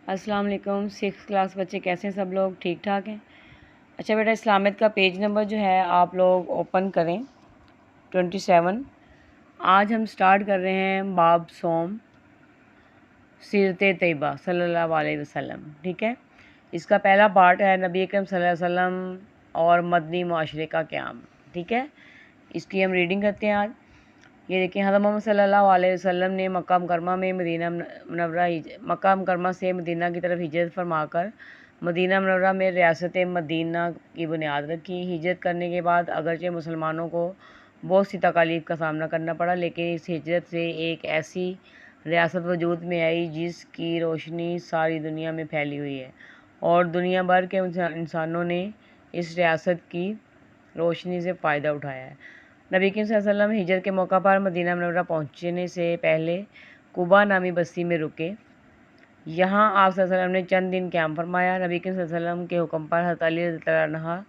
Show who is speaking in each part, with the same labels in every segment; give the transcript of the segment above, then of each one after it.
Speaker 1: السلام علیکم 6 کلاس بچے کیسے ہیں؟ سب لوگ ٹھیک ٹھاک ہیں؟ اچھا بیٹا، اسلامیت کا پیج نمبر جو ہے آپ لوگ اوپن کریں 27۔ آج ہم سٹارٹ کر رہے ہیں باب صوم سیرت طیبہ صلی اللہ علیہ وسلم، ٹھیک ہے۔ اس کا پہلا پارٹ ہے نبی اکرم صلی اللہ علیہ وسلم اور مدنی معاشرے کا قیام، ٹھیک ہے۔ اس کی ہم ریڈنگ کرتے ہیں آج۔ یہ دیکھیں، حضرت محمد صلی اللہ علیہ وسلم نے مکہ مکرمہ سے مدینہ کی طرف ہجرت فرما کر مدینہ منورہ میں ریاست مدینہ کی بنیاد رکھی۔ ہجرت کرنے کے بعد اگرچہ مسلمانوں کو بہت سی تکالیف کا سامنا کرنا پڑا، لیکن اس ہجرت سے ایک ایسی ریاست وجود میں آئی جس کی روشنی ساری دنیا میں پھیلی ہوئی ہے، اور دنیا بھر کے انسانوں نے اس ریاست کی روشنی سے فائدہ اٹھایا ہے۔ نبی کریم صلی اللہ علیہ وسلم ہجرت کے موقع پر مدینہ منورہ پہنچنے سے پہلے قباء نامی بستی میں رکے۔ یہاں آپ صلی اللہ علیہ وسلم نے چند دن قیام فرمایا۔ نبی کریم صلی اللہ علیہ وسلم کے حکم پر حضرت علی رضی اللہ عنہ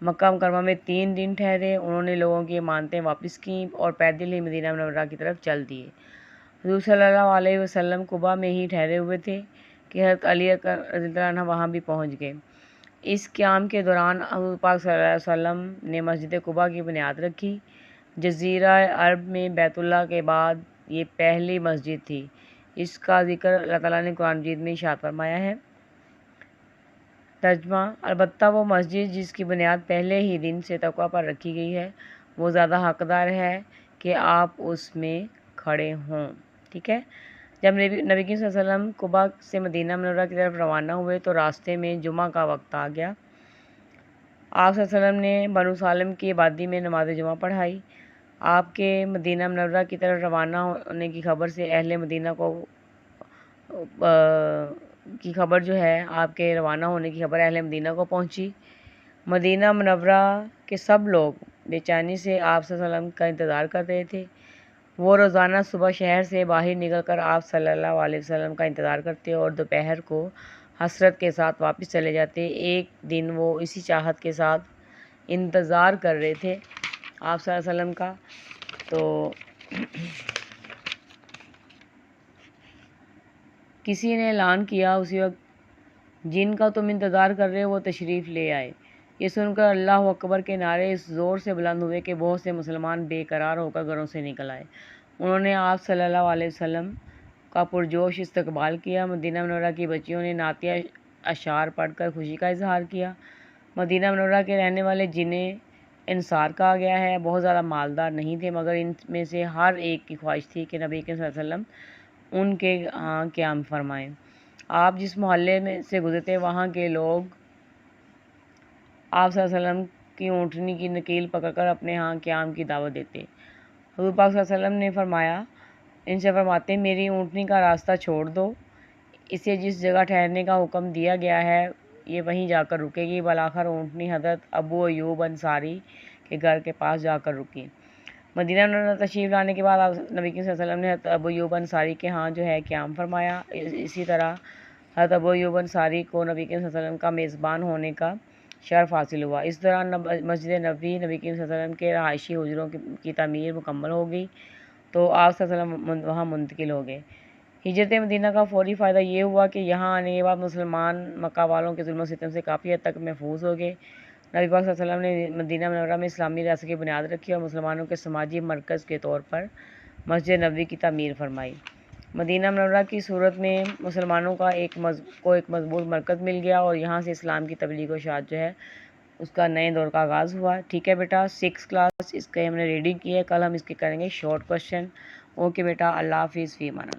Speaker 1: مکہ مکرمہ میں 3 دن ٹھہرے۔ انہوں نے لوگوں کی امانتیں واپس کیں اور پیدل ہی مدینہ منورہ کی طرف چل دیے۔ حضور صلی اللہ علیہ وسلم قباء میں ہی ٹھہرے ہوئے تھے کہ حضرت علی رضی اللہ عنہ وہاں بھی پہنچ گئے۔ اس قیام کے دوران حضور پاک صلی اللہ علیہ وسلم نے مسجد قباء کی بنیاد رکھی۔ جزیرہ عرب میں بیت اللہ کے بعد یہ پہلی مسجد تھی۔ اس کا ذکر اللہ تعالیٰ نے قرآن مجید میں ارشاد فرمایا ہے۔ ترجمہ: البتہ وہ مسجد جس کی بنیاد پہلے ہی دن سے تقویٰ پر رکھی گئی ہے، وہ زیادہ حقدار ہے کہ آپ اس میں کھڑے ہوں، ٹھیک ہے۔ جب نبی کریم صلی اللہ علیہ وسلم قباء سے مدینہ منورہ کی طرف روانہ ہوئے تو راستے میں جمعہ کا وقت آ گیا۔ آپ صلی اللہ علیہ وسلم نے بنو سالم کی آبادی میں نماز جمعہ پڑھائی۔ آپ کے مدینہ منورہ کی طرف روانہ ہونے کی خبر سے اہل مدینہ اہل مدینہ کو پہنچی۔ مدینہ منورہ کے سب لوگ بے چینی سے آپ صلی اللہ علیہ وسلم کا انتظار کر رہے تھے۔ وہ روزانہ صبح شہر سے باہر نکل کر آپ صلی اللہ علیہ وسلم کا انتظار کرتے اور دوپہر کو حسرت کے ساتھ واپس چلے جاتے۔ ایک دن وہ اسی چاہت کے ساتھ انتظار کر رہے تھے آپ صلی اللہ علیہ وسلم کا، تو کسی نے اعلان کیا، اسی وقت جن کا تم انتظار کر رہے ہو وہ تشریف لے آئے۔ یہ سن کر اللہ اکبر کے نعرے اس زور سے بلند ہوئے کہ بہت سے مسلمان بے قرار ہو کر گھروں سے نکل آئے۔ انہوں نے آپ صلی اللہ علیہ وسلم کا پرجوش استقبال کیا۔ مدینہ منورہ کی بچیوں نے نعتیہ اشعار پڑھ کر خوشی کا اظہار کیا۔ مدینہ منورہ کے رہنے والے، جنہیں انصار کہا گیا ہے، بہت زیادہ مالدار نہیں تھے، مگر ان میں سے ہر ایک کی خواہش تھی کہ نبی کریم صلی اللہ علیہ وسلم ان کے ہاں قیام فرمائیں۔ آپ جس محلے میں سے گزرتے وہاں کے لوگ آپ صلی اللہ علیہ وسلم کی اونٹنی کی نکیل پکڑ کر اپنے ہاں قیام کی دعوت دیتے۔ حضور پاک صلی اللہ علیہ وسلم نے ان سے فرماتے، میری اونٹنی کا راستہ چھوڑ دو، اسے جس جگہ ٹھہرنے کا حکم دیا گیا ہے یہ وہیں جا کر رکے گی۔ بالآخر اونٹنی حضرت ابو ایوب انصاری کے گھر کے پاس جا کر رکی۔ مدینہ منورہ تشریف لانے کے بعد نبی کریم صلی اللہ علیہ وسلم نے حضرت ابو ایوب انصاری کے ہاں قیام فرمایا۔ اسی طرح حضرت ابو ایوب انصاری کو نبی کریم صلی اللہ علیہ وسلم کا میزبان ہونے کا شرف حاصل ہوا۔ اس دوران مسجد نبوی نبی کریم صلی اللہ علیہ وسلم کے رہائشی حجروں کی تعمیر مکمل ہو گئی، تو آپ صلی اللہ علیہ وسلم وہاں منتقل ہو گئے۔ ہجرت مدینہ کا فوری فائدہ یہ ہوا کہ یہاں آنے کے بعد مسلمان مکہ والوں کے ظلم و ستم سے کافی حد تک محفوظ ہو گئے۔ نبی پاک صلی اللہ علیہ وسلم نے مدینہ منورہ میں اسلامی ریاست کی بنیاد رکھی اور مسلمانوں کے سماجی مرکز کے طور پر مسجد نبوی کی تعمیر فرمائی۔ مدینہ منورہ کی صورت میں مسلمانوں کا ایک مضبوط مرکز مل گیا اور یہاں سے اسلام کی تبلیغ و اشاعت اس کا نئے دور کا آغاز ہوا، ٹھیک ہے بیٹا۔ 6 کلاس اس کے ہم نے ریڈنگ کی ہے، کل ہم اس کے کریں گے شارٹ کوشچن۔ اوکے بیٹا، اللہ حافظ، فی امان اللہ۔